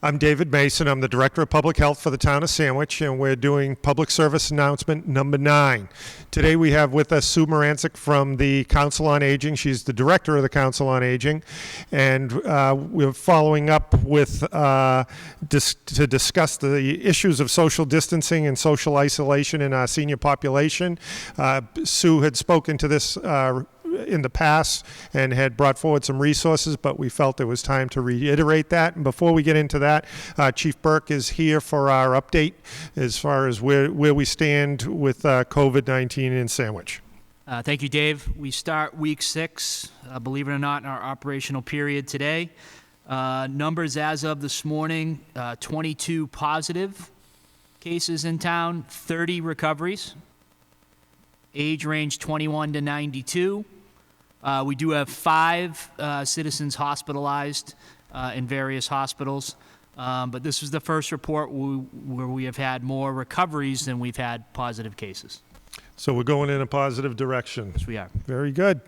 I'm David Mason. I'm the Director of Public Health for the town of Sandwich, and we're doing public service announcement number 9. Today we have with us Sue Morancic from the Council on Aging. She's the Director of the Council on Aging, and we're following up with to discuss the issues of social distancing and social isolation in our senior population. Sue had spoken to this in the past and had brought forward some resources, but we felt it was time to reiterate that. And before we get into that, Chief Burke is here for our update as far as where we stand with COVID-19 in Sandwich. Thank you, Dave. We start week 6, believe it or not, in our operational period today. Numbers as of this morning, 22 positive cases in town, 30 recoveries. Age range 21 to 92. We do have 5 citizens hospitalized in various hospitals, but this is the first report where we have had more recoveries than we've had positive cases. So we're going in a positive direction. Yes, we are. Very good.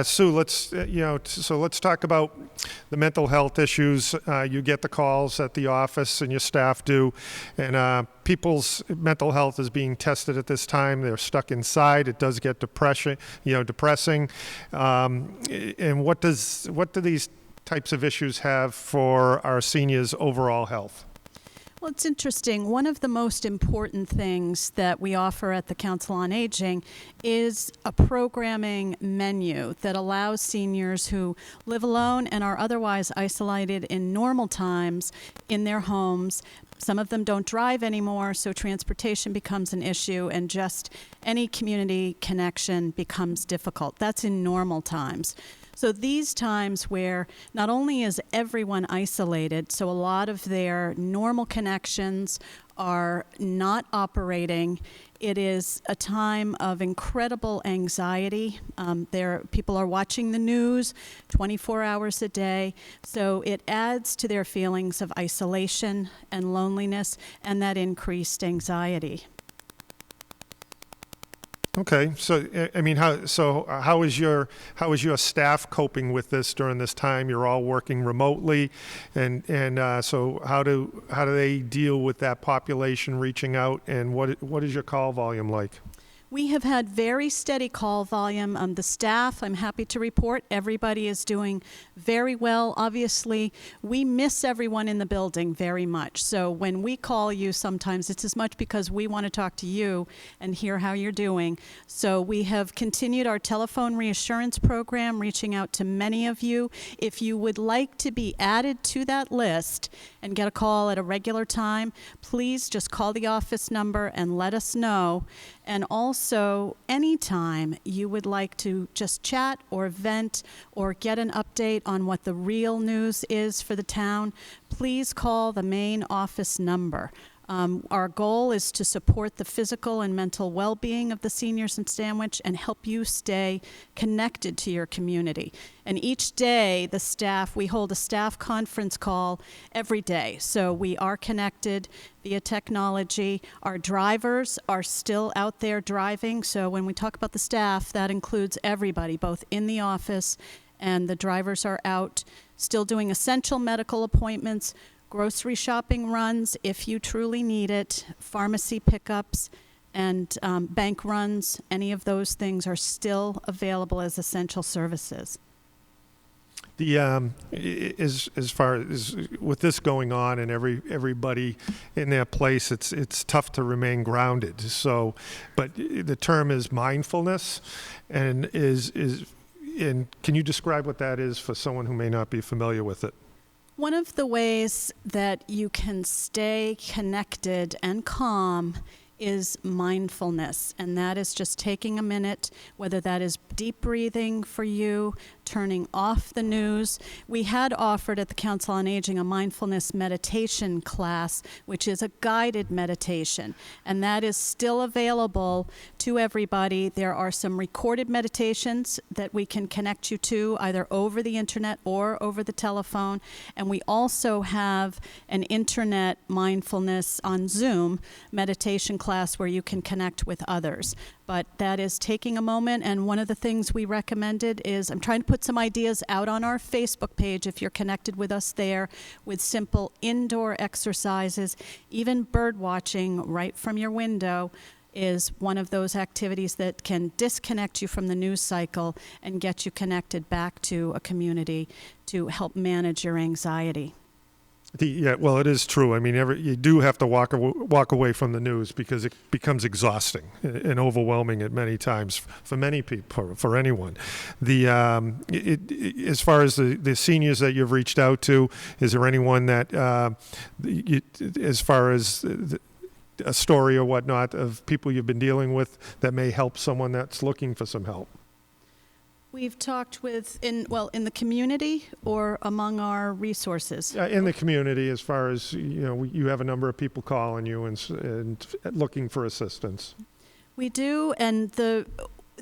Sue, let's let's talk about the mental health issues. You get the calls at the office, and your staff do, and people's mental health is being tested at this time. They're stuck inside. It does get depressing. And what do these types of issues have for our seniors' overall health? Well, it's interesting. One of the most important things that we offer at the Council on Aging is a programming menu that allows seniors who live alone and are otherwise isolated in normal times in their homes. Some of them don't drive anymore, so transportation becomes an issue, and just any community connection becomes difficult. That's in normal times. So these times where not only is everyone isolated, so a lot of their normal connections are not operating, it is a time of incredible anxiety. People are watching the news 24 hours a day, so it adds to their feelings of isolation and loneliness and that increased anxiety. Okay, so I mean, how is your staff coping with this during this time? You're all working remotely, and so how do they deal with that population reaching out, and what is your call volume like? We have had very steady call volume. The staff, I'm happy to report, everybody is doing very well. Obviously, we miss everyone in the building very much. So when we call you, sometimes it's as much because we want to talk to you and hear how you're doing. So we have continued our telephone reassurance program, reaching out to many of you. If you would like to be added to that list and get a call at a regular time, please just call the office number and let us know. And also, anytime you would like to just chat or vent or get an update on what the real news is for the town, please call the main office number. Our goal is to support the physical and mental well-being of the seniors in Sandwich and help you stay connected to your community. And each day, we hold a staff conference call every day. So we are connected via technology. Our drivers are still out there driving. So when we talk about the staff, that includes everybody, both in the office, and the drivers are out still doing essential medical appointments, grocery shopping runs if you truly need it, pharmacy pickups, and bank runs. Any of those things are still available as essential services. As far as with this going on and everybody in their place, it's tough to remain grounded. So, but the term is mindfulness, and can you describe what that is for someone who may not be familiar with it? One of the ways that you can stay connected and calm is mindfulness, and that is just taking a minute, whether that is deep breathing for you, turning off the news. We had offered at the Council on Aging a mindfulness meditation class, which is a guided meditation, and that is still available to everybody. There are some recorded meditations that we can connect you to either over the internet or over the telephone. And we also have an internet mindfulness on Zoom meditation class where you can connect with others. But that is taking a moment, and one of the things we recommended is, I'm trying to put some ideas out on our Facebook page if you're connected with us there, with simple indoor exercises. Even bird watching right from your window is one of those activities that can disconnect you from the news cycle and get you connected back to a community to help manage your anxiety. Yeah, well, it is true. I mean, you do have to walk away from the news because it becomes exhausting and overwhelming at many times for many people, for anyone. As far as the seniors that you've reached out to, is there anyone that, as far as a story or whatnot of people you've been dealing with that may help someone that's looking for some help? We've talked with, in the community or among our resources? In the community, as far as, you have a number of people calling you and looking for assistance. We do, and the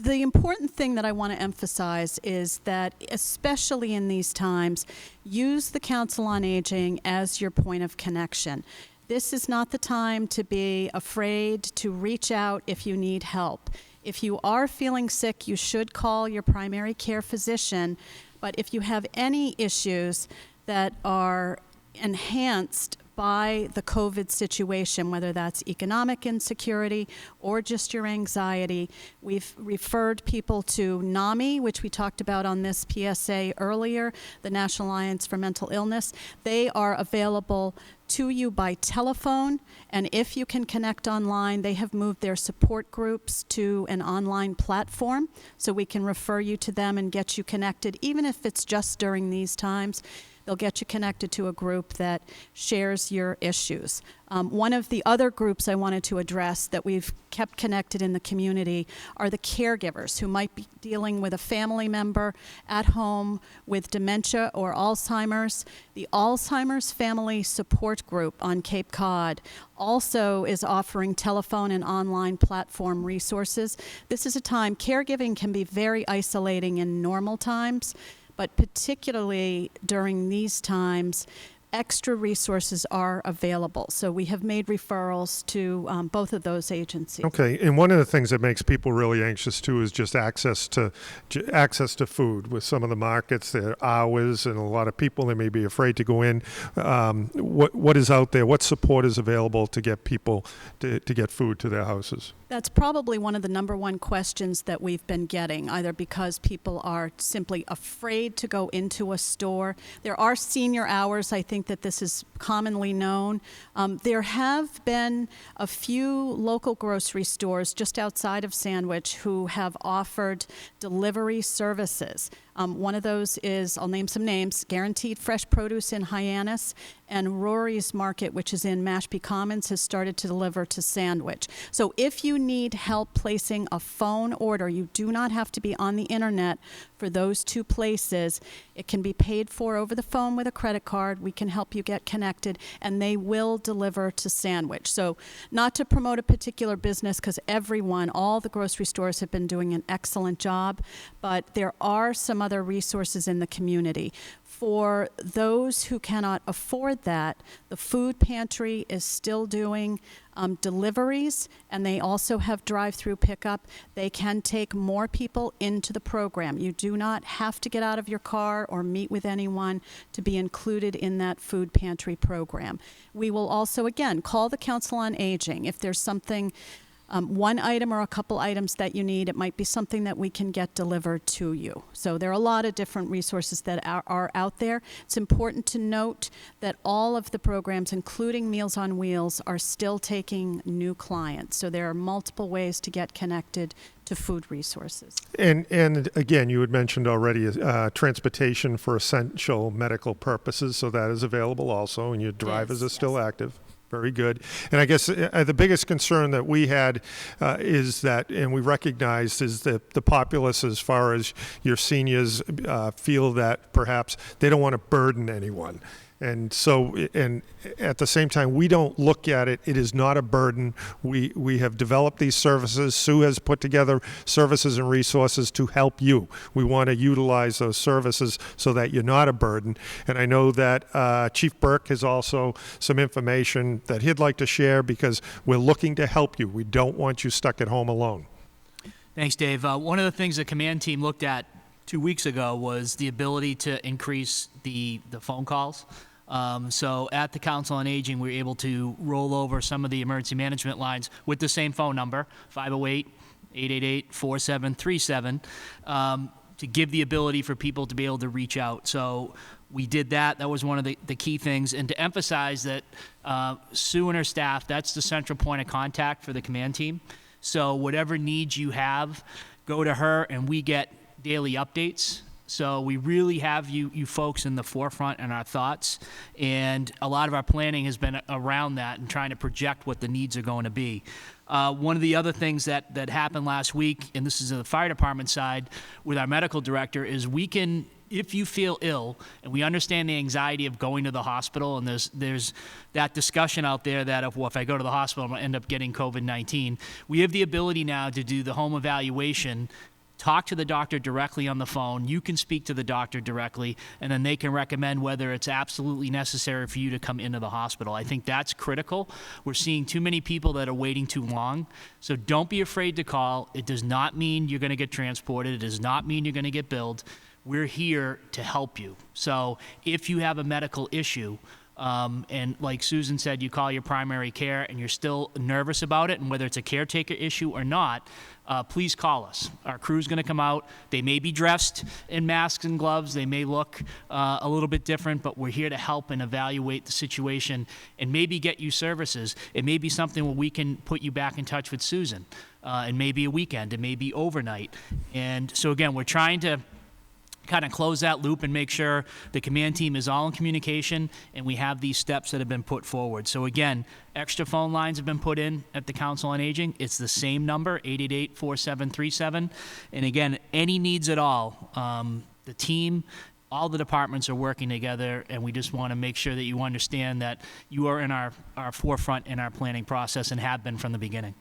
important thing that I want to emphasize is that, especially in these times, use the Council on Aging as your point of connection. This is not the time to be afraid to reach out if you need help. If you are feeling sick, you should call your primary care physician. But if you have any issues that are enhanced by the COVID situation, whether that's economic insecurity or just your anxiety, we've referred people to NAMI, which we talked about on this PSA earlier, the National Alliance for Mental Illness. They are available to you by telephone, and if you can connect online, they have moved their support groups to an online platform, so we can refer you to them and get you connected, even if it's just during these times. They'll get you connected to a group that shares your issues. One of the other groups I wanted to address that we've kept connected in the community are the caregivers who might be dealing with a family member at home with dementia or Alzheimer's. The Alzheimer's Family Support Group on Cape Cod also is offering telephone and online platform resources. This is a time, caregiving can be very isolating in normal times, but particularly during these times, extra resources are available. So we have made referrals to both of those agencies. Okay, and one of the things that makes people really anxious too is just access to food. With some of the markets, there are hours, and a lot of people, they may be afraid to go in. What is out there? What support is available to get people to get food to their houses? That's probably one of the number one questions that we've been getting, either because people are simply afraid to go into a store. There are senior hours. I think that this is commonly known. There have been a few local grocery stores just outside of Sandwich who have offered delivery services. One of those is, I'll name some names, Guaranteed Fresh Produce in Hyannis, and Rory's Market, which is in Mashpee Commons, has started to deliver to Sandwich. So if you need help placing a phone order, you do not have to be on the internet for those two places. It can be paid for over the phone with a credit card. We can help you get connected, and they will deliver to Sandwich. So not to promote a particular business, because all the grocery stores have been doing an excellent job, but there are some other resources in the community. For those who cannot afford that, the food pantry is still doing deliveries, and they also have drive-through pickup. They can take more people into the program. You do not have to get out of your car or meet with anyone to be included in that food pantry program. We will also, again, call the Council on Aging. If there's something, one item or a couple items that you need, it might be something that we can get delivered to you. So there are a lot of different resources that are out there. It's important to note that all of the programs, including Meals on Wheels, are still taking new clients. So there are multiple ways to get connected to food resources. And again, you had mentioned already transportation for essential medical purposes, so that is available also, and your drivers are still active. Very good. And I guess the biggest concern that we had is that, and we recognized, is that the populace, as far as your seniors, feel that perhaps they don't want to burden anyone. And so, and at the same time, we don't look at it, it is not a burden. We have developed these services. Sue has put together services and resources to help you. We want to utilize those services so that you're not a burden. And I know that Chief Burke has also some information that he'd like to share, because we're looking to help you. We don't want you stuck at home alone. Thanks, Dave. One of the things the command team looked at 2 weeks ago was the ability to increase the phone calls. So at the Council on Aging, we were able to roll over some of the emergency management lines with the same phone number, 508-888-4737, to give the ability for people to be able to reach out. So we did that. That was one of the key things. And to emphasize that Sue and her staff, that's the central point of contact for the command team. So whatever needs you have, go to her, and we get daily updates. So we really have you folks in the forefront in our thoughts, and a lot of our planning has been around that and trying to project what the needs are going to be. One of the other things that happened last week, and this is on the fire department side with our medical director, is we can, if you feel ill, and we understand the anxiety of going to the hospital, and there's that discussion out there that if I go to the hospital, I'm going to end up getting COVID-19, we have the ability now to do the home evaluation. Talk to the doctor directly on the phone. You can speak to the doctor directly, and then they can recommend whether it's absolutely necessary for you to come into the hospital. I think that's critical. We're seeing too many people that are waiting too long. So don't be afraid to call. It does not mean you're going to get transported. It does not mean you're going to get billed. We're here to help you. So if you have a medical issue, and like Susan said, you call your primary care and you're still nervous about it, and whether it's a caretaker issue or not, please call us. Our crew's going to come out. They may be dressed in masks and gloves. They may look a little bit different, but we're here to help and evaluate the situation and maybe get you services. It may be something where we can put you back in touch with Susan. It may be a weekend. It may be overnight. And so, again, we're trying to kind of close that loop and make sure the command team is all in communication, and we have these steps that have been put forward. So again, extra phone lines have been put in at the Council on Aging. It's the same number, 888-4737. And again, any needs at all, the team, all the departments are working together, and we just want to make sure that you understand that you are in our forefront in our planning process and have been from the beginning.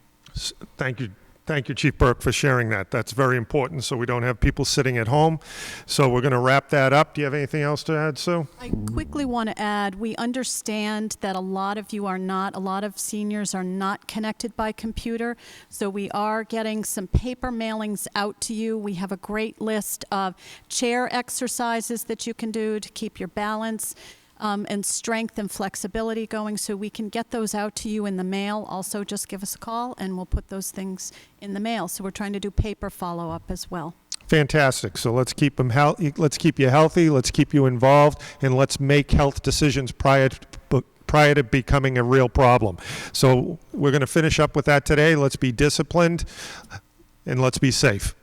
Thank you. Thank you, Chief Burke, for sharing that. That's very important, so we don't have people sitting at home. So we're going to wrap that up. Do you have anything else to add, Sue? I quickly want to add, we understand that a lot of seniors are not connected by computer, so we are getting some paper mailings out to you. We have a great list of chair exercises that you can do to keep your balance and strength and flexibility going, so we can get those out to you in the mail. Also, just give us a call and we'll put those things in the mail. So we're trying to do paper follow-up as well. Fantastic. So let's keep them let's keep you healthy, let's keep you involved, and let's make health decisions prior to becoming a real problem. So we're going to finish up with that today. Let's be disciplined and let's be safe.